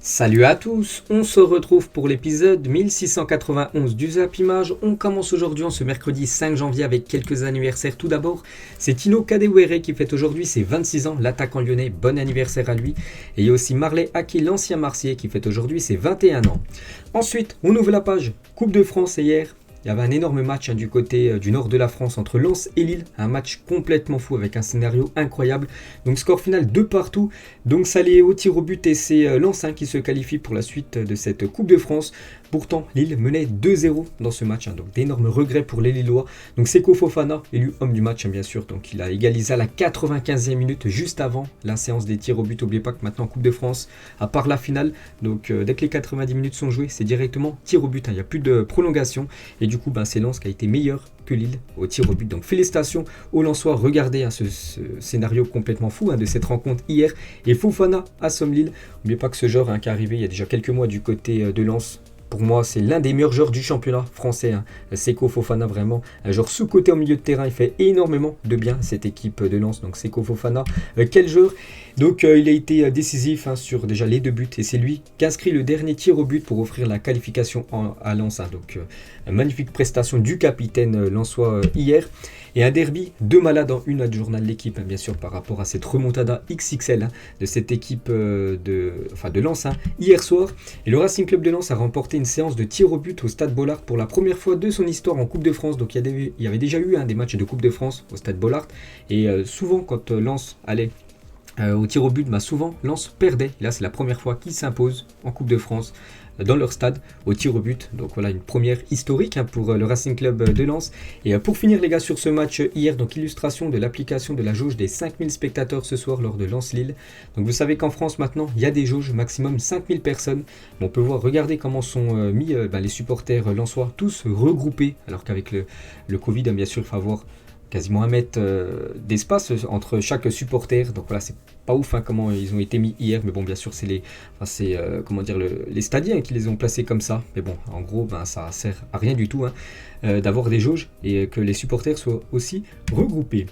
Salut à tous, on se retrouve pour l'épisode 1691 du Zap Image. On commence aujourd'hui en ce mercredi 5 janvier avec quelques anniversaires. Tout d'abord, c'est Tino Kadewere qui fête aujourd'hui ses 26 ans, l'attaquant lyonnais, bon anniversaire à lui. Et il y a aussi Marley Aki, l'ancien Marseillais, qui fête aujourd'hui ses 21 ans. Ensuite, on ouvre la page Coupe de France et hier. Il y avait un énorme match du côté du nord de la France entre Lens et Lille. Un match complètement fou avec un scénario incroyable. Donc score final 2 partout. Donc ça allait au tir au but et c'est Lens qui se qualifie pour la suite de cette Coupe de France. Pourtant, Lille menait 2-0 dans ce match. Donc d'énormes regrets pour les Lillois. Donc Seko Fofana, élu homme du match bien sûr. Donc il a égalisé à la 95e minute juste avant la séance des tirs au but. N'oubliez pas que maintenant en Coupe de France, à part la finale, donc dès que les 90 minutes sont jouées, c'est directement tir au but. Il n'y a plus de prolongation. Et du coup, c'est Lens qui a été meilleur que Lille au tir au but. Donc félicitations aux Lensois. Regardez ce scénario complètement fou de cette rencontre hier. Et Fofana assomme Lille. N'oubliez pas que ce joueur qui est arrivé il y a déjà quelques mois du côté de Lens. Pour moi, c'est l'un des meilleurs joueurs du championnat français. Seko Fofana, vraiment, un joueur sous-coté au milieu de terrain. Il fait énormément de bien, cette équipe de Lens. Donc Seko Fofana, quel joueur. Donc il a été décisif sur déjà les 2 buts. Et c'est lui qui inscrit le dernier tir au but pour offrir la qualification à Lens. Donc magnifique prestation du capitaine lensois hier. Et un derby de malade en une du journal de l'équipe, bien sûr, par rapport à cette remontada XXL de cette équipe de Lens hier soir. Et le Racing Club de Lens a remporté une séance de tir au but au Stade Bollaert pour la première fois de son histoire en Coupe de France. Donc il y avait déjà eu des matchs de Coupe de France au Stade Bollaert. Et souvent, quand Lens allait au tir au but, souvent Lens perdait. Là, c'est la première fois qu'ils s'imposent en Coupe de France dans leur stade au tir au but. Donc voilà, une première historique pour le Racing Club de Lens. Et pour finir les gars sur ce match hier, donc illustration de l'application de la jauge des 5000 spectateurs ce soir lors de Lens-Lille. Donc vous savez qu'en France maintenant, il y a des jauges maximum 5000 personnes. On peut voir, regardez comment sont mis les supporters lensois, tous regroupés, alors qu'avec le Covid, bien sûr, il faut avoir quasiment 1 mètre d'espace entre chaque supporter. Donc voilà, c'est pas ouf comment ils ont été mis hier, mais bon, bien sûr, c'est les stadiens qui les ont placés comme ça. Mais bon, en gros, ça sert à rien du tout d'avoir des jauges et que les supporters soient aussi regroupés.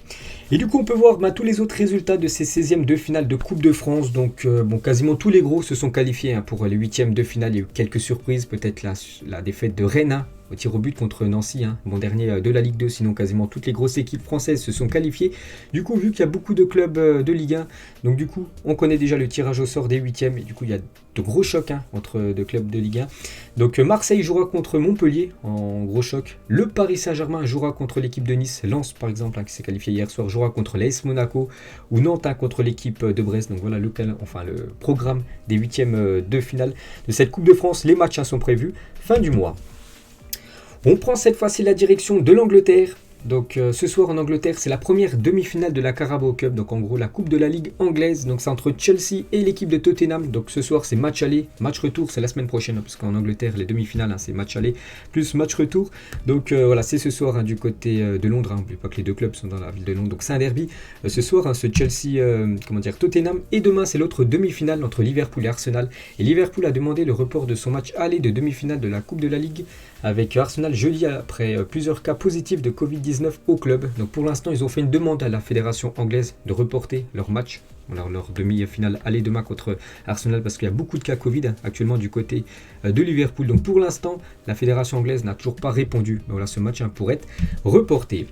Et du coup, on peut voir tous les autres résultats de ces 16e de finale de Coupe de France. Donc, quasiment tous les gros se sont qualifiés pour les 8e de finale. Il y a eu quelques surprises, peut-être la défaite de Rennes au tir au but contre Nancy, bon dernier de la Ligue 2, sinon quasiment toutes les grosses équipes françaises se sont qualifiées. Du coup, vu qu'il y a beaucoup de clubs de Ligue 1, donc du coup, on connaît déjà le tirage au sort des 8e, et du coup, il y a de gros chocs entre deux clubs de Ligue 1. Donc Marseille jouera contre Montpellier en gros choc. Le Paris Saint-Germain jouera contre l'équipe de Nice. Lens, par exemple, qui s'est qualifié hier soir, jouera contre l'AS Monaco, ou Nantes contre l'équipe de Brest. Donc voilà le programme des 8e de finale de cette Coupe de France. Les matchs sont prévus fin du mois. On prend cette fois-ci la direction de l'Angleterre. Donc ce soir en Angleterre, c'est la première demi-finale de la Carabao Cup, donc en gros la coupe de la Ligue anglaise. Donc c'est entre Chelsea et l'équipe de Tottenham. Donc ce soir c'est match aller, match retour, c'est la semaine prochaine, parce qu'en Angleterre les demi-finales c'est match aller plus match retour. Donc voilà, c'est ce soir du côté de Londres. N'oubliez pas que les deux clubs sont dans la ville de Londres, donc c'est un derby. Ce soir ce Chelsea, Tottenham, et demain c'est l'autre demi-finale entre Liverpool et Arsenal. Et Liverpool a demandé le report de son match aller de demi-finale de la Coupe de la Ligue avec Arsenal jeudi après plusieurs cas positifs de Covid-19 au club. Donc pour l'instant, ils ont fait une demande à la fédération anglaise de reporter leur match, leur demi-finale aller demain contre Arsenal, parce qu'il y a beaucoup de cas Covid actuellement du côté de Liverpool. Donc pour l'instant, la fédération anglaise n'a toujours pas répondu. Mais voilà, ce match pourrait être reporté.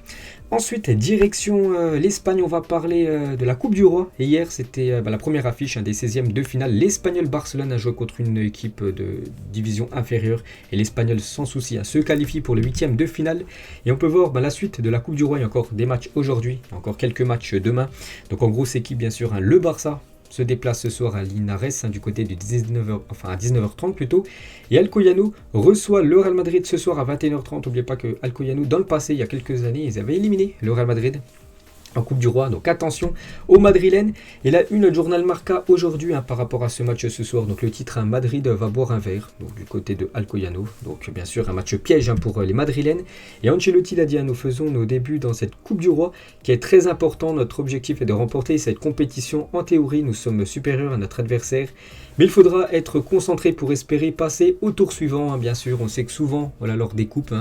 Ensuite, direction l'Espagne, on va parler de la Coupe du Roi. Et hier, c'était la première affiche des 16e de finale. L'Espagnol Barcelone a joué contre une équipe de division inférieure. Et l'Espagnol, sans souci, se qualifie pour le 8e de finale. Et on peut voir la suite de la Coupe du Roi. Il y a encore des matchs aujourd'hui, encore quelques matchs demain. Donc en grosse équipe, bien sûr, le Barça se déplace ce soir à Linares, du côté de à 19h30 plutôt. Et Alcoyano reçoit le Real Madrid ce soir à 21h30. N'oubliez pas que Alcoyano, dans le passé, il y a quelques années, ils avaient éliminé le Real Madrid en Coupe du Roi, donc attention aux Madrilènes. Et là, une journal Marca aujourd'hui par rapport à ce match ce soir. Donc le titre, Madrid va boire un verre, donc du côté de Alcoyano. Donc bien sûr un match piège pour les Madrilènes. Et Ancelotti l'a dit, nous faisons nos débuts dans cette Coupe du Roi qui est très important. Notre objectif est de remporter cette compétition. En théorie, nous sommes supérieurs à notre adversaire. Mais il faudra être concentré pour espérer passer au tour suivant. Bien sûr, on sait que souvent, lors des coupes,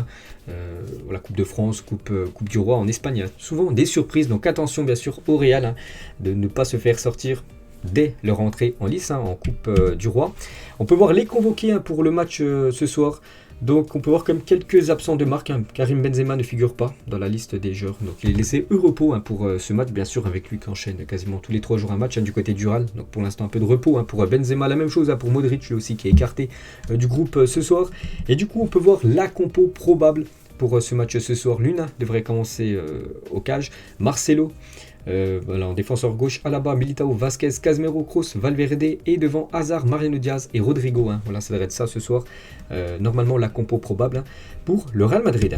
Coupe de France, Coupe du Roi en Espagne, il y a souvent des surprises. Donc attention bien sûr au Real de ne pas se faire sortir dès leur entrée en lice en Coupe du Roi. On peut voir les convoqués pour le match ce soir. Donc on peut voir comme quelques absents de marque. Karim Benzema ne figure pas dans la liste des joueurs. Donc il est laissé au repos pour ce match. Bien sûr avec lui qui enchaîne quasiment tous les 3 jours un match du côté du RAL. Donc pour l'instant un peu de repos pour Benzema. La même chose pour Modric lui aussi qui est écarté du groupe ce soir. Et du coup on peut voir la compo probable pour ce match ce soir. L'une devrait commencer au cage. Marcelo. En défenseur gauche, Alaba, Militao, Vasquez, Casemiro, Kroos, Valverde et devant Hazard, Mariano Diaz et Rodrigo. Voilà, ça devrait être ça ce soir. Normalement, la compo probable pour le Real Madrid.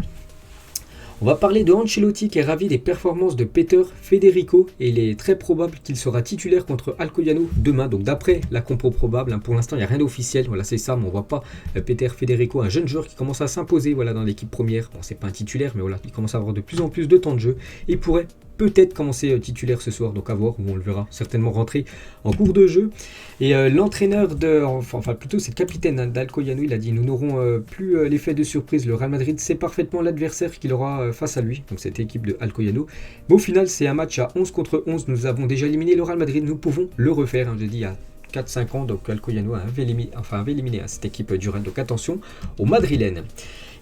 On va parler de Ancelotti qui est ravi des performances de Peter Federico et il est très probable qu'il sera titulaire contre Alcoyano demain. Donc d'après la compo probable, pour l'instant il n'y a rien d'officiel, voilà c'est ça, mais on ne voit pas Peter Federico, un jeune joueur qui commence à s'imposer dans l'équipe première. Bon c'est pas un titulaire mais voilà, il commence à avoir de plus en plus de temps de jeu et pourrait peut-être commencer titulaire ce soir, donc à voir, où on le verra certainement rentrer en cours de jeu. Et l'entraîneur plutôt c'est le capitaine d'Alcoyano, il a dit nous n'aurons plus l'effet de surprise, le Real Madrid c'est parfaitement l'adversaire qu'il aura face à lui, donc cette équipe de Alcoyano. Mais au final c'est un match à 11 contre 11, nous avons déjà éliminé le Real Madrid, nous pouvons le refaire, j'ai dit il y a 4-5 ans, donc Alcoyano avait éliminé cette équipe du Real, donc attention aux Madrilènes.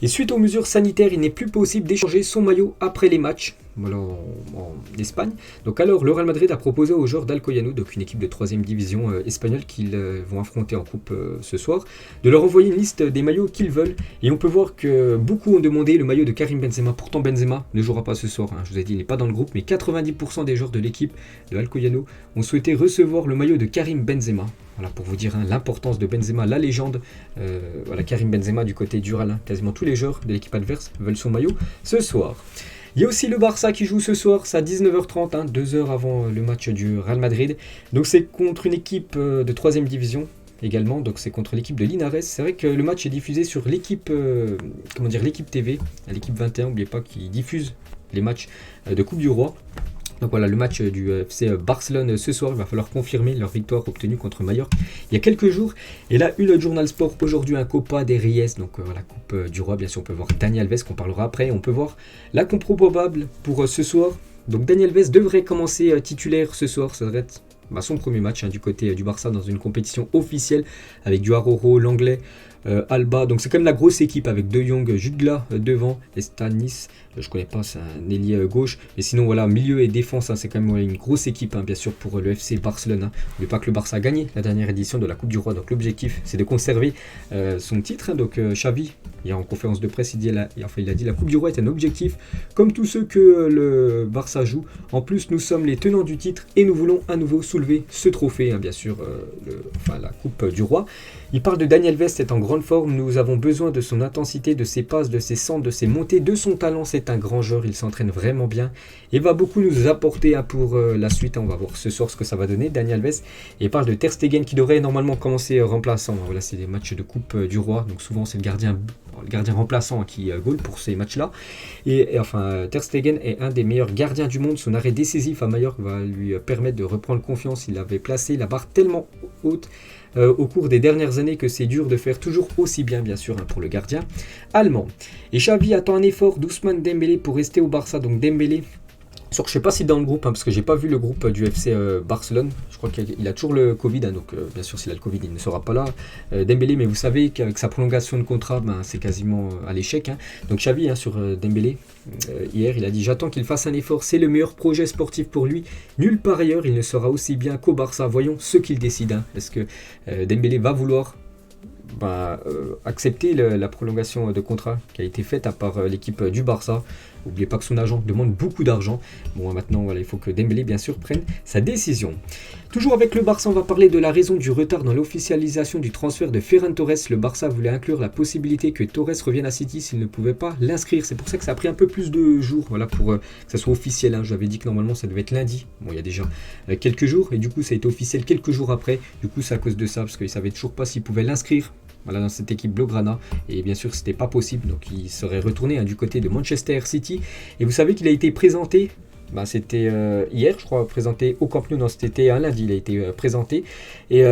Et suite aux mesures sanitaires, il n'est plus possible d'échanger son maillot après les matchs en Espagne. Donc alors, le Real Madrid a proposé aux joueurs d'Alcoyano, donc une équipe de 3e division espagnole qu'ils vont affronter en coupe ce soir, de leur envoyer une liste des maillots qu'ils veulent. Et on peut voir que beaucoup ont demandé le maillot de Karim Benzema. Pourtant, Benzema ne jouera pas ce soir. Je vous ai dit, il n'est pas dans le groupe, mais 90% des joueurs de l'équipe de Alcoyano ont souhaité recevoir le maillot de Karim Benzema. Voilà, pour vous dire l'importance de Benzema, la légende. Karim Benzema du côté du Real. Quasiment tous les joueurs de l'équipe adverse veulent son maillot ce soir. Il y a aussi le Barça qui joue ce soir, c'est à 19h30, 2 heures avant le match du Real Madrid. Donc c'est contre une équipe de 3e division également, donc c'est contre l'équipe de Linares. C'est vrai que le match est diffusé sur l'équipe l'équipe TV, l'équipe 21, n'oubliez pas qu'ils diffusent les matchs de Coupe du Roi. Donc voilà, le match du FC Barcelone ce soir, il va falloir confirmer leur victoire obtenue contre Mallorca il y a quelques jours. Et là, une Journal Sport aujourd'hui, un Copa des Reyes, donc la Coupe du Roi. Bien sûr, on peut voir Dani Alves qu'on parlera après. On peut voir la compo probable pour ce soir. Donc Dani Alves devrait commencer titulaire ce soir, ça devrait être son premier match du côté du Barça dans une compétition officielle avec du Aroro, l'anglais, Alba. Donc c'est quand même la grosse équipe avec De Jong, Jutgla devant et Stanis. Je connais pas, c'est un ailier gauche. Mais sinon voilà, milieu et défense, c'est quand même une grosse équipe bien sûr pour le FC Barcelone. N'oubliez pas que le Barça a gagné la dernière édition de la Coupe du Roi. Donc l'objectif c'est de conserver son titre. Donc Xavi, hier en conférence de presse, il a dit la Coupe du Roi est un objectif comme tous ceux que le Barça joue. En plus nous sommes les tenants du titre et nous voulons à nouveau soulever ce trophée, bien sûr, la Coupe du Roi. Il parle de Dani Alves, c'est en grande forme, nous avons besoin de son intensité, de ses passes, de ses centres, de ses montées, de son talent, c'est un grand joueur, il s'entraîne vraiment bien et va beaucoup nous apporter pour la suite, on va voir ce soir ce que ça va donner, Dani Alves. Et il parle de Ter Stegen qui devrait normalement commencer remplaçant, voilà, c'est des matchs de Coupe du Roi, donc souvent c'est le gardien remplaçant qui goal pour ces matchs-là. Et Ter Stegen est un des meilleurs gardiens du monde, son arrêt décisif à Mallorca va lui permettre de reprendre confiance, il avait placé la barre tellement haute au cours des dernières années que c'est dur de faire toujours aussi bien sûr pour le gardien allemand. Et Xavi attend un effort d'Ousmane Dembélé pour rester au Barça, donc Dembélé je ne sais pas si dans le groupe, parce que j'ai pas vu le groupe du FC Barcelone. Je crois qu'il a toujours le Covid, donc bien sûr s'il a le Covid, il ne sera pas là. Dembélé, mais vous savez qu'avec sa prolongation de contrat, c'est quasiment à l'échec. Donc Xavi sur Dembélé, hier, il a dit « J'attends qu'il fasse un effort, c'est le meilleur projet sportif pour lui. Nulle part ailleurs, il ne sera aussi bien qu'au Barça. Voyons ce qu'il décide. Est-ce que Dembélé va vouloir accepter la prolongation de contrat qui a été faite par l'équipe du Barça. N'oubliez pas que son agent demande beaucoup d'argent. Bon, maintenant, voilà, il faut que Dembélé, bien sûr, prenne sa décision. Toujours avec le Barça, on va parler de la raison du retard dans l'officialisation du transfert de Ferran Torres. Le Barça voulait inclure la possibilité que Torres revienne à City s'il ne pouvait pas l'inscrire. C'est pour ça que ça a pris un peu plus de jours, voilà, pour que ça soit officiel. J'avais dit que normalement, ça devait être lundi. Bon, il y a déjà quelques jours, et du coup, ça a été officiel quelques jours après. Du coup, c'est à cause de ça, parce qu'ils ne savaient toujours pas s'ils pouvaient l'inscrire. Voilà, dans cette équipe Blaugrana, et bien sûr c'était pas possible, donc il serait retourné du côté de Manchester City. Et vous savez qu'il a été présenté, c'était hier je crois, présenté au Camp Nou, non c'était un lundi, il a été présenté, et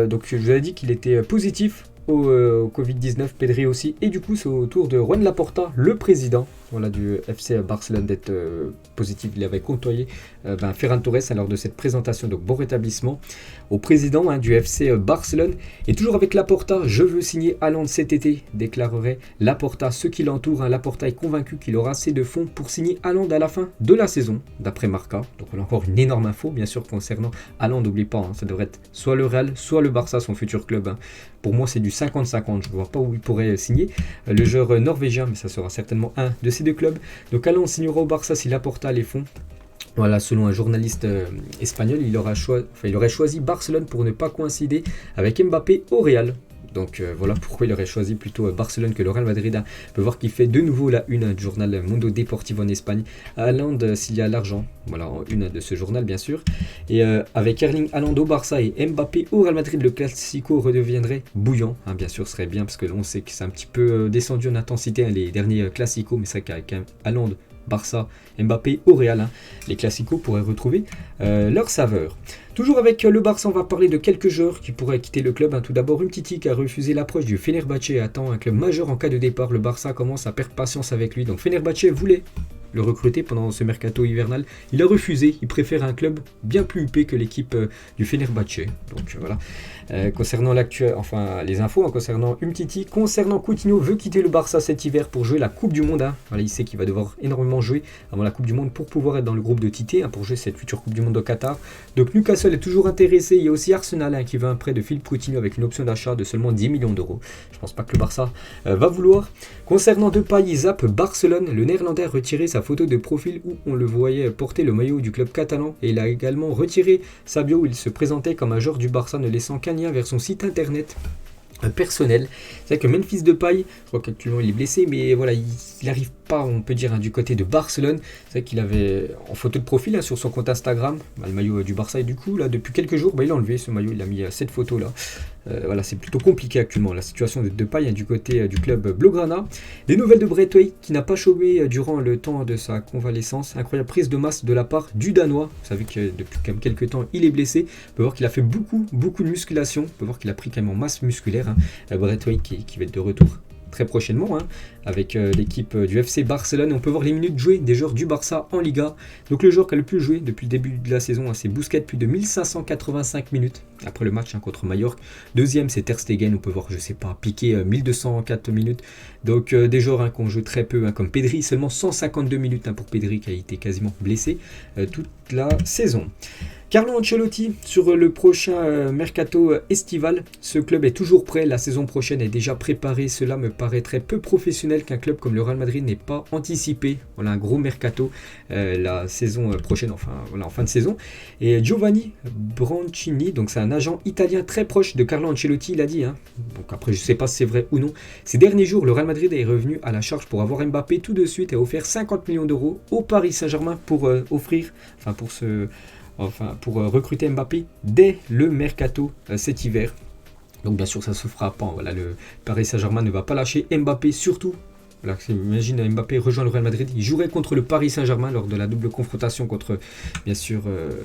donc je vous avais dit qu'il était positif au Covid-19, Pedri aussi, et du coup c'est au tour de Juan Laporta, le président voilà, du FC Barcelone d'être positif. Il avait côtoyé Ferran Torres lors de cette présentation, donc bon rétablissement au président du FC Barcelone. Et toujours avec Laporta, je veux signer Haaland cet été, déclarerait Laporta. Ceux qui l'entourent, Laporta est convaincu qu'il aura assez de fonds pour signer Haaland à la fin de la saison, d'après Marca. Donc voilà encore une énorme info, bien sûr, concernant Haaland. N'oublie pas, ça devrait être soit le Real, soit le Barça, son futur club. Pour moi, c'est du 50-50. Je ne vois pas où il pourrait signer le joueur norvégien, mais ça sera certainement un de ces deux clubs. Donc Haaland signera au Barça s'il apporta les fonds. Voilà, selon un journaliste espagnol, il aurait choisi Barcelone pour ne pas coïncider avec Mbappé au Real. Donc voilà pourquoi il aurait choisi plutôt Barcelone que le Real Madrid. On peut voir qu'il fait de nouveau la une du journal Mundo Deportivo en Espagne. Haaland s'il y a l'argent. Voilà, une de ce journal bien sûr. Et avec Erling Haaland au Barça et Mbappé au Real Madrid, le Classico redeviendrait bouillant. Bien sûr, ce serait bien parce que là, on sait que c'est un petit peu descendu en intensité les derniers Classicos. Mais c'est vrai qu'avec Haaland, Barça, Mbappé au Real, les Classicos pourraient retrouver leur saveur. Toujours avec le Barça, on va parler de quelques joueurs qui pourraient quitter le club. Tout d'abord, Umtiti qui a refusé l'approche du Fenerbahçe et attend un club majeur en cas de départ. Le Barça commence à perdre patience avec lui. Donc Fenerbahçe voulait le recruter pendant ce mercato hivernal. Il a refusé, il préfère un club bien plus huppé que l'équipe du Fenerbahçe. Donc voilà. Concernant les infos concernant Umtiti, concernant Coutinho, veut quitter le Barça cet hiver pour jouer la Coupe du Monde. Voilà, il sait qu'il va devoir énormément jouer avant la Coupe du Monde pour pouvoir être dans le groupe de Tite, pour jouer cette future Coupe du Monde au Qatar. Donc Newcastle est toujours intéressé. Il y a aussi Arsenal qui veut un prêt de Philippe Coutinho avec une option d'achat de seulement 10 millions d'euros. Je pense pas que le Barça va vouloir. Concernant Depay, il zappe Barcelone. Le Néerlandais a retiré sa photo de profil où on le voyait porter le maillot du club catalan, et il a également retiré sa bio où il se présentait comme un joueur du Barça, ne laissant qu'un lien vers son site internet personnel. C'est vrai que Memphis Depay, je crois qu'actuellement il est blessé, mais voilà, il n'arrive pas, on peut dire, du côté de Barcelone. C'est vrai qu'il avait en photo de profil sur son compte Instagram le maillot du Barça, et du coup là depuis quelques jours il a enlevé ce maillot, il a mis cette photo là. Voilà, c'est plutôt compliqué actuellement la situation de Depay du côté du club Blaugrana. Des nouvelles de Braithwaite qui n'a pas chômé durant le temps de sa convalescence. Incroyable prise de masse de la part du Danois. Vous savez que depuis quand même quelques temps il est blessé. On peut voir qu'il a fait beaucoup de musculation. On peut voir qu'il a pris quand même en masse musculaire. Braithwaite qui va être de retour très prochainement avec l'équipe du FC Barcelone. On peut voir les minutes jouées des joueurs du Barça en Liga. Donc le joueur qui a le plus joué depuis le début de la saison, c'est Busquets, plus de 1585 minutes après le match contre Mallorca. Deuxième, c'est Ter Stegen. On peut voir, je sais pas, Piqué 1204 minutes. Donc des joueurs qu'on joue très peu, comme Pedri, seulement 152 minutes pour Pedri qui a été quasiment blessé toute la saison. Carlo Ancelotti sur le prochain mercato estival. Ce club est toujours prêt, la saison prochaine est déjà préparée. Cela me paraîtrait peu professionnel qu'un club comme le Real Madrid n'ait pas anticipé. Voilà un gros mercato la saison prochaine, en fin de saison. Et Giovanni Brancini, donc c'est un agent italien très proche de Carlo Ancelotti, il a dit. Donc après je ne sais pas si c'est vrai ou non. Ces derniers jours, le Real Madrid est revenu à la charge pour avoir Mbappé tout de suite et a offert 50 millions d'euros au Paris Saint-Germain pour recruter Mbappé dès le mercato cet hiver. Donc bien sûr ça se fera pas. Voilà, le Paris Saint-Germain ne va pas lâcher Mbappé, surtout. Voilà, imagine Mbappé rejoint le Real Madrid, il jouerait contre le Paris Saint-Germain lors de la double confrontation contre bien sûr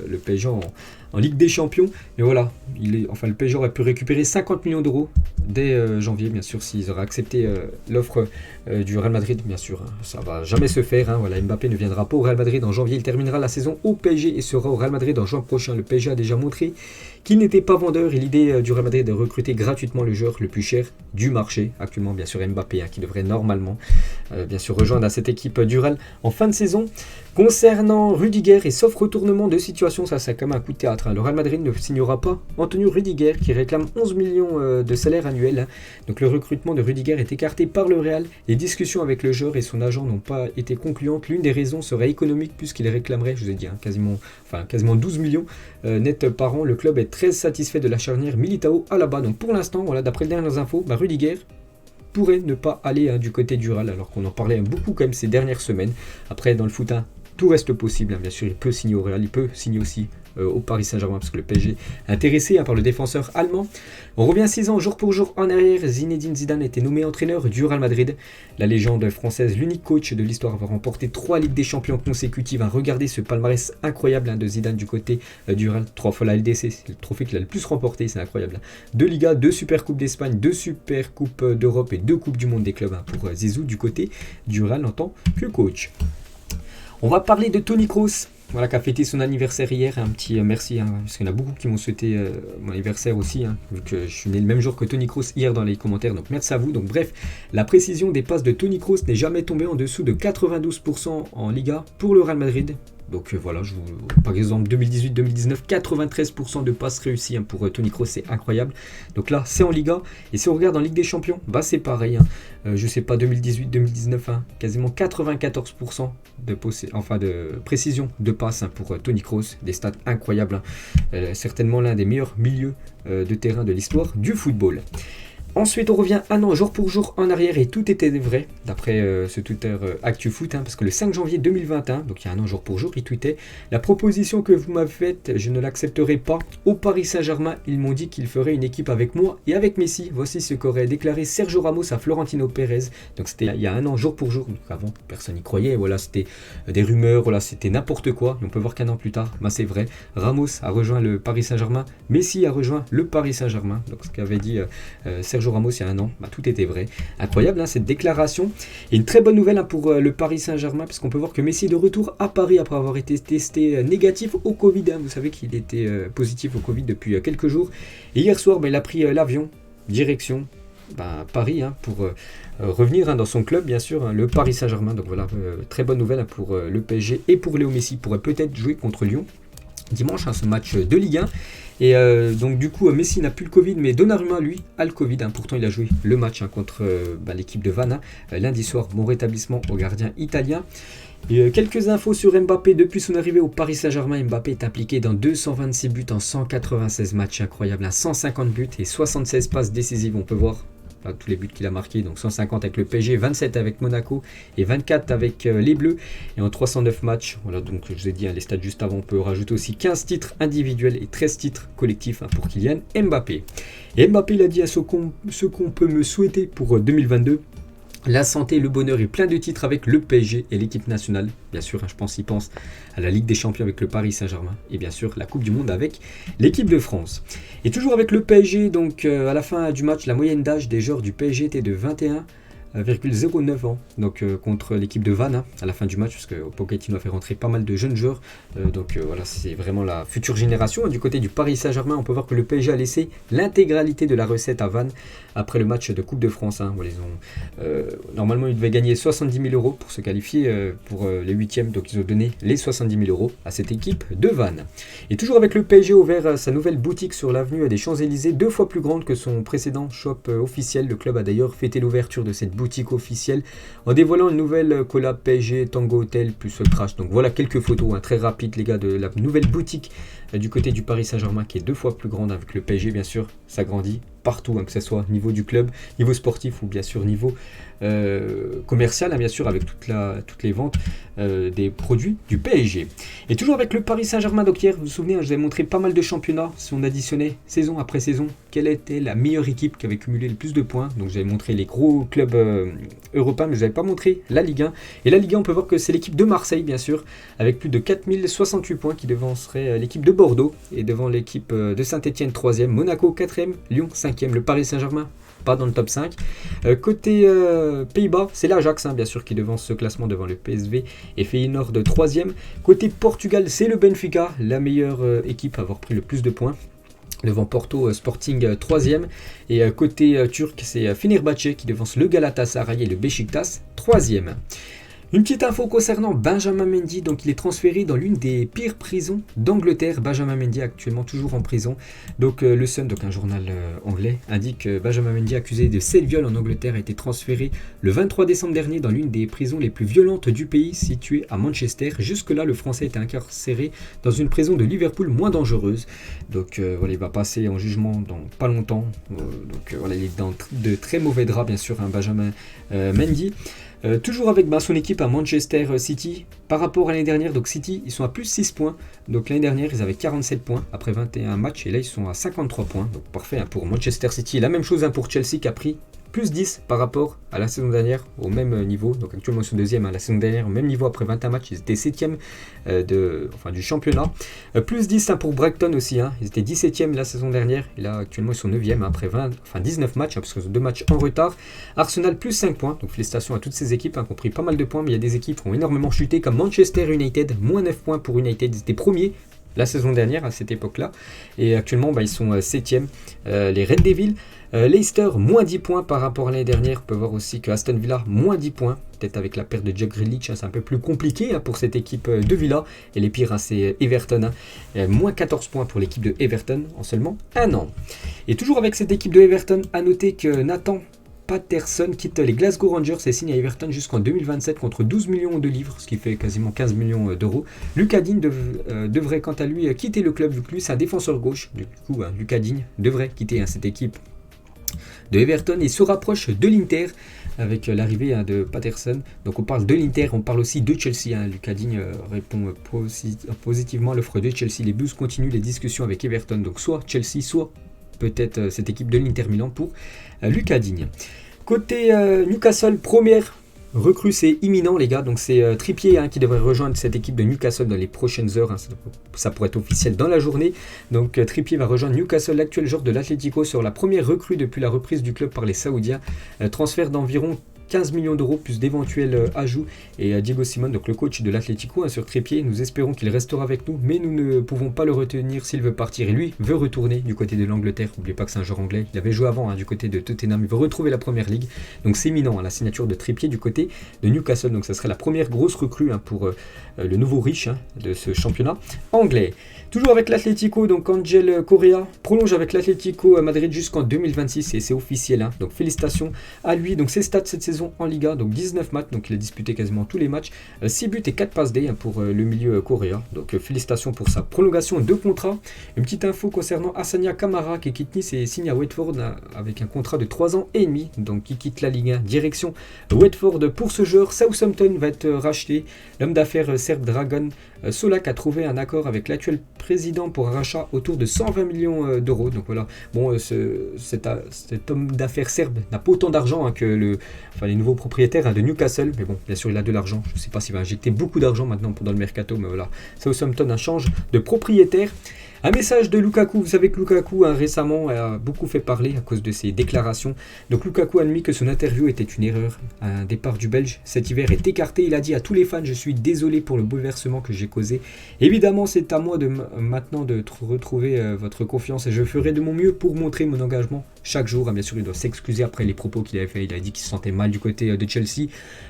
le PSG en Ligue des Champions. Mais voilà, le PSG aurait pu récupérer 50 millions d'euros dès janvier, bien sûr, s'ils auraient accepté l'offre du Real Madrid, bien sûr. Ça va jamais se faire. Voilà, Mbappé ne viendra pas au Real Madrid en janvier, il terminera la saison au PSG et sera au Real Madrid en juin prochain. Le PSG a déjà montré qu'il n'était pas vendeur, et l'idée du Real Madrid de recruter gratuitement le joueur le plus cher du marché, actuellement bien sûr Mbappé, qui devrait normalement bien sûr rejoindre à cette équipe du Real en fin de saison. Concernant Rudiger, et sauf retournement de situation, ça c'est comme un coup de théâtre, le Real Madrid ne signera pas Antonio Rudiger qui réclame 11 millions de salaire annuel. Donc le recrutement de Rudiger est écarté par le Real. Les discussions avec le joueur et son agent n'ont pas été concluantes. L'une des raisons serait économique puisqu'il réclamerait, je vous ai dit, quasiment 12 millions net par an. Le club est très satisfait de la charnière Militao-Alaba. Donc pour l'instant, voilà, d'après les dernières infos, Rudiger pourrait ne pas aller du côté du Real, alors qu'on en parlait beaucoup quand même ces dernières semaines. Après dans le foot, tout reste possible, bien sûr, il peut signer au Real, il peut signer aussi au Paris Saint-Germain, parce que le PSG est intéressé par le défenseur allemand. On revient 6 ans, jour pour jour en arrière. Zinedine Zidane a été nommé entraîneur du Real Madrid. La légende française, l'unique coach de l'histoire à avoir remporté 3 Ligues des Champions consécutives. Regardez ce palmarès incroyable de Zidane du côté du Real. 3 fois la LDC, c'est le trophée qu'il a le plus remporté, c'est incroyable. 2 Ligas, 2 Super Coupes d'Espagne, 2 Super Coupes d'Europe et 2 Coupes du Monde des clubs pour Zizou du côté du Real en tant que coach. On va parler de Toni Kroos, voilà, qui a fêté son anniversaire hier. Un petit merci, parce qu'il y en a beaucoup qui m'ont souhaité mon anniversaire aussi, vu que je suis né le même jour que Toni Kroos hier dans les commentaires, donc merci à vous. Donc bref, la précision des passes de Toni Kroos n'est jamais tombée en dessous de 92% en Liga pour le Real Madrid. Donc voilà, par exemple 2018-2019, 93% de passes réussies pour Toni Kroos, c'est incroyable. Donc là, c'est en Liga. Et si on regarde en Ligue des Champions, c'est pareil. Je sais pas, 2018-2019, quasiment 94% de précision de passes pour Toni Kroos. Des stats incroyables. Certainement l'un des meilleurs milieux de terrain de l'histoire du football. Ensuite, on revient un an jour pour jour en arrière et tout était vrai, d'après ce Twitter ActuFoot, parce que le 5 janvier 2021, donc il y a un an jour pour jour, il tweetait « La proposition que vous m'avez faite, je ne l'accepterai pas. Au Paris Saint-Germain, ils m'ont dit qu'ils feraient une équipe avec moi et avec Messi. Voici ce qu'aurait déclaré Sergio Ramos à Florentino Pérez. » Donc c'était il y a un an jour pour jour, donc avant personne n'y croyait, voilà, c'était des rumeurs, voilà, c'était n'importe quoi. Et on peut voir qu'un an plus tard, c'est vrai, Ramos a rejoint le Paris Saint-Germain, Messi a rejoint le Paris Saint-Germain, donc ce qu'avait dit Sergio Ramos il y a un an, tout était vrai. Incroyable cette déclaration. Et une très bonne nouvelle pour le Paris Saint-Germain, parce qu'on peut voir que Messi est de retour à Paris après avoir été testé négatif au Covid. Vous savez qu'il était positif au Covid depuis quelques jours. Et hier soir, il a pris l'avion, direction Paris, pour revenir dans son club, bien sûr, le Paris Saint-Germain. Donc voilà, très bonne nouvelle pour le PSG et pour Léo Messi. Il pourrait peut-être jouer contre Lyon dimanche, ce match de Ligue 1. Et donc du coup Messi n'a plus le Covid, mais Donnarumma lui a le Covid, pourtant il a joué le match contre l'équipe de Vannes lundi soir. Bon rétablissement au gardien italien. Et quelques infos sur Mbappé. Depuis son arrivée au Paris Saint-Germain, Mbappé est impliqué dans 226 buts en 196 matchs, incroyable, 150 buts et 76 passes décisives, on peut voir tous les buts qu'il a marqués, donc 150 avec le PSG, 27 avec Monaco et 24 avec les Bleus, et en 309 matchs, voilà, donc je vous ai dit les stats juste avant, on peut rajouter aussi 15 titres individuels et 13 titres collectifs pour Kylian Mbappé. Et Mbappé il a dit à ce qu'on peut me souhaiter pour 2022. La santé, le bonheur et plein de titres avec le PSG et l'équipe nationale. Bien sûr, je pense à la Ligue des Champions avec le Paris Saint-Germain. Et bien sûr, la Coupe du Monde avec l'équipe de France. Et toujours avec le PSG, donc à la fin du match, la moyenne d'âge des joueurs du PSG était de 21,09 ans, donc contre l'équipe de Vannes à la fin du match, parce que Pochettino a fait rentrer pas mal de jeunes joueurs, donc voilà, c'est vraiment la future génération. Du côté du Paris Saint-Germain, on peut voir que le PSG a laissé l'intégralité de la recette à Vannes après le match de Coupe de France. Normalement, ils devaient gagner 70 000 euros pour se qualifier pour les huitièmes, donc ils ont donné les 70 000 euros à cette équipe de Vannes. Et toujours avec le PSG, ouvert sa nouvelle boutique sur l'avenue des Champs-Élysées, 2 fois plus grande que son précédent shop officiel. Le club a d'ailleurs fêté l'ouverture de cette boutique officielle en dévoilant une nouvelle collab PSG Tango Hotel plus Crash. Donc voilà quelques photos très rapides les gars de la nouvelle boutique du côté du Paris Saint-Germain, qui est 2 fois plus grande avec le PSG. Bien sûr, ça grandit partout, que ce soit niveau du club, niveau sportif ou bien sûr niveau commercial, bien sûr, avec toutes les ventes des produits du PSG. Et toujours avec le Paris Saint-Germain, donc hier, vous vous souvenez, je vous ai montré pas mal de championnats. Si on additionnait saison après saison, quelle était la meilleure équipe qui avait cumulé le plus de points. Donc j'avais montré les gros clubs européens, mais je n'avais pas montré la Ligue 1. Et la Ligue 1, on peut voir que c'est l'équipe de Marseille, bien sûr, avec plus de 4068 points, qui devancerait l'équipe de Bordeaux, et devant l'équipe de Saint-Etienne 3e, Monaco 4e, Lyon 5e, le Paris Saint-Germain pas dans le top 5. Côté Pays-Bas, c'est l'Ajax, bien sûr, qui devance ce classement devant le PSV et Feyenoord de 3e. Côté Portugal, c'est le Benfica, la meilleure équipe à avoir pris le plus de points, devant Porto Sporting 3e. Et côté turc, c'est Fenerbahçe qui devance le Galatasaray et le Beşiktaş 3e. Une petite info concernant Benjamin Mendy, donc il est transféré dans l'une des pires prisons d'Angleterre. Benjamin Mendy actuellement toujours en prison. Donc le Sun, donc un journal anglais, indique que Benjamin Mendy, accusé de 7 viols en Angleterre, a été transféré le 23 décembre dernier dans l'une des prisons les plus violentes du pays, située à Manchester. Jusque-là, le Français était incarcéré dans une prison de Liverpool moins dangereuse. Donc voilà, il va passer en jugement dans pas longtemps. Donc voilà, il est dans de très mauvais draps, bien sûr, Benjamin Mendy. Toujours avec son équipe à Manchester City, par rapport à l'année dernière, donc City, ils sont à plus 6 points. Donc l'année dernière, ils avaient 47 points après 21 matchs, et là, ils sont à 53 points. Donc parfait pour Manchester City. La même chose pour Chelsea qui a pris plus 10 par rapport à la saison dernière, au même niveau. Donc actuellement, ils sont deuxième. La saison dernière, au même niveau après 21 matchs, ils étaient 7e du championnat. Plus 10 pour Brighton aussi. Ils étaient 17e la saison dernière. Et là, actuellement, ils sont 9e après 19 matchs, parce qu'ils ont 2 matchs en retard. Arsenal, plus 5 points. Donc félicitations à toutes ces équipes qui ont pris pas mal de points. Mais il y a des équipes qui ont énormément chuté, comme Manchester United, moins 9 points pour United. Ils étaient premiers la saison dernière à cette époque-là. Et actuellement, ils sont 7e. Les Red Devils. Leicester, moins 10 points par rapport à l'année dernière. On peut voir aussi que Aston Villa, moins 10 points. Peut-être avec la perte de Jack Grealish, c'est un peu plus compliqué pour cette équipe de Villa. Et les pires, c'est Everton. Moins 14 points pour l'équipe de Everton en seulement un an. Et toujours avec cette équipe de Everton, à noter que Nathan Patterson quitte les Glasgow Rangers et signe à Everton jusqu'en 2027 contre 12 millions de livres, ce qui fait quasiment 15 millions d'euros. Lucas Digne devrait quant à lui quitter le club, vu que lui c'est un défenseur gauche. Du coup, Lucas Digne devrait quitter cette équipe de Everton et se rapproche de l'Inter avec l'arrivée de Patterson. Donc on parle de l'Inter, on parle aussi de Chelsea. Lucas Digne répond positivement à l'offre de Chelsea. Les Blues continuent les discussions avec Everton, donc soit Chelsea, soit peut-être cette équipe de l'Inter Milan pour Lucas Digne. Côté Newcastle, première recrue, c'est imminent les gars, donc c'est Trippier qui devrait rejoindre cette équipe de Newcastle dans les prochaines heures, ça pourrait être officiel dans la journée. Donc Trippier va rejoindre Newcastle, l'actuel joueur de l'Atlético, sur la première recrue depuis la reprise du club par les Saoudiens. Transfert d'environ 15 millions d'euros plus d'éventuels ajouts. Et Diego Simon, donc le coach de l'Atlético, sur Trippier, nous espérons qu'il restera avec nous, mais nous ne pouvons pas le retenir s'il veut partir. Et lui veut retourner du côté de l'Angleterre. N'oubliez pas que c'est un joueur anglais. Il avait joué avant du côté de Tottenham. Il veut retrouver la première ligue. Donc c'est imminent, la signature de Trippier du côté de Newcastle. Donc ça serait la première grosse recrue pour le nouveau riche de ce championnat anglais. Toujours avec l'Atlético, donc Angel Correa prolonge avec l'Atlético Madrid jusqu'en 2026 et c'est officiel. Donc félicitations à lui. Donc ses stats cette saison en Liga, donc 19 matchs, donc il a disputé quasiment tous les matchs, 6 buts et 4 passes D pour le milieu Correa. Donc félicitations pour sa prolongation de contrat. Une petite info concernant Hassania Camara qui quitte Nice et signe à Watford avec un contrat de 3 ans et demi. Donc il quitte la Ligue 1 direction Watford pour ce joueur. Southampton va être racheté. L'homme d'affaires serbe Dragan Solak a trouvé un accord avec l'actuel président pour un rachat autour de 120 millions d'euros. Donc voilà, bon, cet homme d'affaires serbe n'a pas autant d'argent que les nouveaux propriétaires de Newcastle. Mais bon, bien sûr, il a de l'argent. Je ne sais pas s'il va injecter beaucoup d'argent maintenant dans le mercato, mais voilà, Southampton change de propriétaire. Un message de Lukaku. Vous savez que Lukaku récemment a beaucoup fait parler à cause de ses déclarations. Donc Lukaku a admis que son interview était une erreur. Un départ du Belge cet hiver est écarté. Il a dit à tous les fans: je suis désolé pour le bouleversement que j'ai causé. Évidemment, c'est à moi maintenant de retrouver votre confiance et je ferai de mon mieux pour montrer mon engagement chaque jour. Bien sûr, il doit s'excuser après les propos qu'il avait fait. Il a dit qu'il se sentait mal du côté de Chelsea,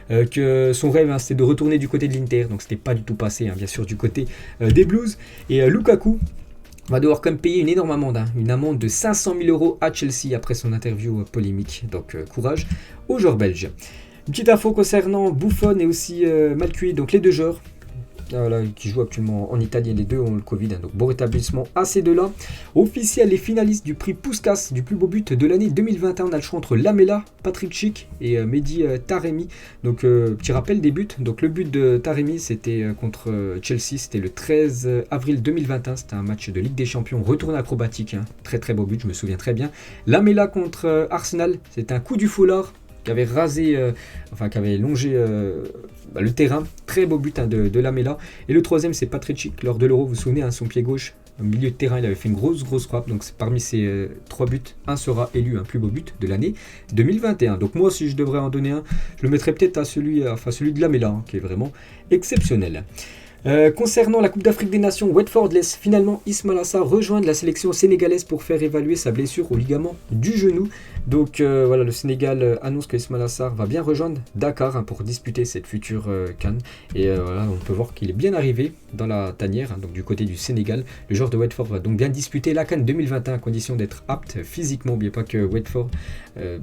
que son rêve c'était de retourner du côté de l'Inter. Donc c'était pas du tout passé, bien sûr, du côté des Blues. Et Lukaku va devoir quand même payer une énorme amende, une amende de 500 000 euros à Chelsea après son interview polémique. Donc courage aux joueurs belges. Une petite info concernant Buffon et aussi Malcuit, donc les deux joueurs qui jouent actuellement en Italie, les deux ont le Covid, donc bon rétablissement à ces deux-là. Officiel, les finalistes du prix Puskás du plus beau but de l'année 2021, on a le choix entre Lamela, Patrick Schick et Mehdi Taremi. Donc petit rappel des buts, donc le but de Taremi c'était contre Chelsea, c'était le 13 avril 2021, c'était un match de Ligue des Champions, retourné acrobatique, très très beau but, je me souviens très bien. Lamela contre Arsenal, c'était un coup du foulard qui avait rasé, qui avait longé le terrain. Très beau but de Lamela. Et le troisième, c'est Patrick Schick lors de l'Euro. Vous vous souvenez, son pied gauche, au milieu de terrain, il avait fait une grosse frappe. Donc parmi ces 3 buts, un sera élu un plus beau but de l'année 2021. Donc moi, si je devrais en donner un, je le mettrais peut-être à celui de Lamela, qui est vraiment exceptionnel. Concernant la Coupe d'Afrique des Nations, Watford laisse finalement Ismaïla Sarr rejoindre la sélection sénégalaise pour faire évaluer sa blessure au ligament du genou. Donc voilà, le Sénégal annonce que Ismaïla Sarr va bien rejoindre Dakar pour disputer cette future CAN. Et voilà, on peut voir qu'il est bien arrivé dans la tanière, donc du côté du Sénégal. Le joueur de Watford va donc bien disputer la CAN 2021 à condition d'être apte physiquement. N'oubliez pas que Watford,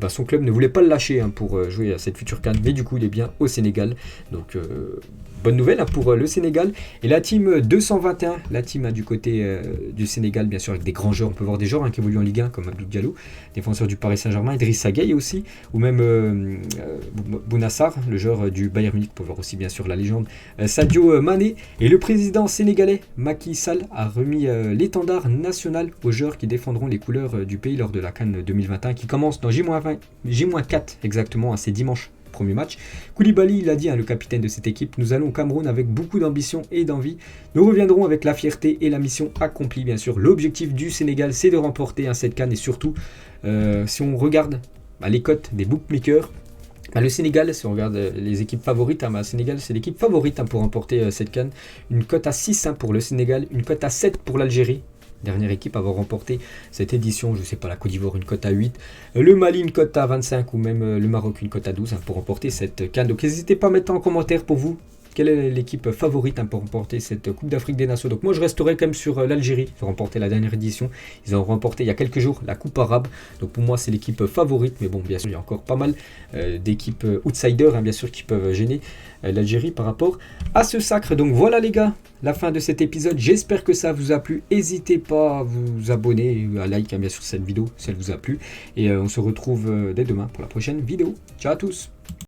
son club ne voulait pas le lâcher pour jouer à cette future CAN, mais du coup il est bien au Sénégal. Donc bonne nouvelle pour le Sénégal. Et la team 221, la team du côté du Sénégal, bien sûr, avec des grands joueurs. On peut voir des joueurs qui évoluent en Ligue 1, comme Abdou Diallo, défenseur du Paris Saint-Germain, Idrissa Gueye aussi, ou même Bounassar, le joueur du Bayern Munich, pour voir aussi bien sûr la légende Sadio Mané. Et le président sénégalais Macky Sall a remis l'étendard national aux joueurs qui défendront les couleurs du pays lors de la CAN 2021 qui commence dans J-4 exactement, c'est dimanche. Premier match. Koulibaly, il a dit, le capitaine de cette équipe, nous allons au Cameroun avec beaucoup d'ambition et d'envie. Nous reviendrons avec la fierté et la mission accomplie, bien sûr. L'objectif du Sénégal, c'est de remporter cette CAN et surtout, si on regarde les cotes des bookmakers, le Sénégal, si on regarde les équipes favorites, le Sénégal, c'est l'équipe favorite pour remporter cette CAN. Une cote à 6 pour le Sénégal, une cote à 7 pour l'Algérie. Dernière équipe à avoir remporté cette édition, je ne sais pas, la Côte d'Ivoire une cote à 8, le Mali une cote à 25 ou même le Maroc une cote à 12 pour remporter cette CAN. Donc n'hésitez pas à mettre en commentaire pour vous quelle est l'équipe favorite pour remporter cette Coupe d'Afrique des Nations. Donc moi je resterai quand même sur l'Algérie, qui a remporté la dernière édition. Ils ont remporté il y a quelques jours la Coupe arabe. Donc pour moi c'est l'équipe favorite. Mais bon, bien sûr il y a encore pas mal d'équipes outsiders bien sûr qui peuvent gêner l'Algérie par rapport à ce sacre. Donc voilà les gars, la fin de cet épisode. J'espère que ça vous a plu. N'hésitez pas à vous abonner, à like bien sûr cette vidéo si elle vous a plu. Et on se retrouve dès demain pour la prochaine vidéo. Ciao à tous.